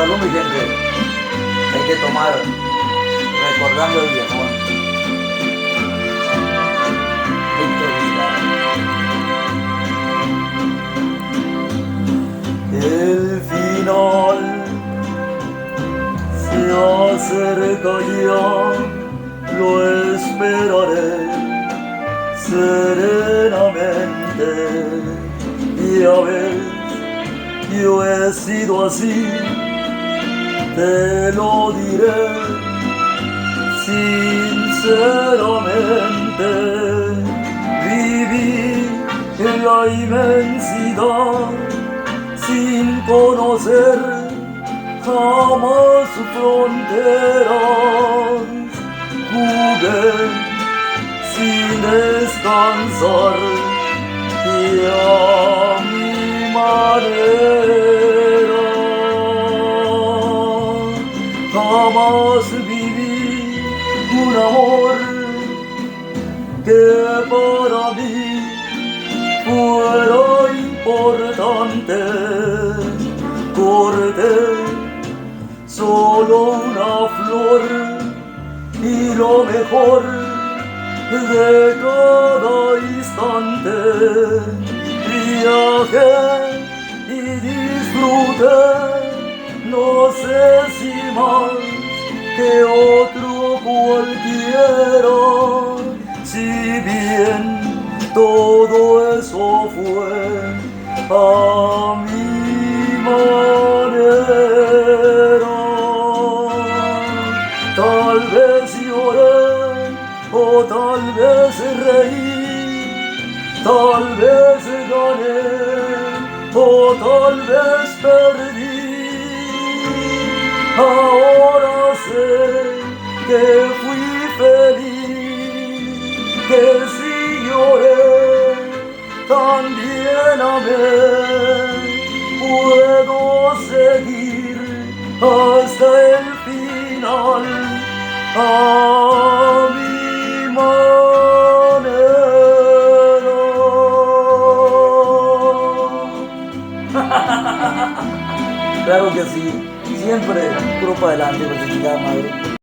salud, mi gente. Hay que tomar, recordando el viejón. Víctor Vizcarra. El final se acerca ya, lo esperaré serenamente. Ya ves, yo he sido así, te lo diré sinceramente. Viví en la inmensidad sin conocer jamás fronteras. Jugué sin descansar y a mi manera. Jamás viví un amor que para mí fuera importante. Corté solo una flor y lo mejor de cada instante. Viajé y disfruté, no sé si más que otro cualquiera. Si bien todo eso fue a mi manera, tal vez lloré o tal vez reí, tal vez gané o tal vez perdí. Ahora sé que fui feliz, que si lloré también amé. Puedo seguir hasta el final a mi manera. Claro que sí, siempre puro para adelante, pues, chingada madre.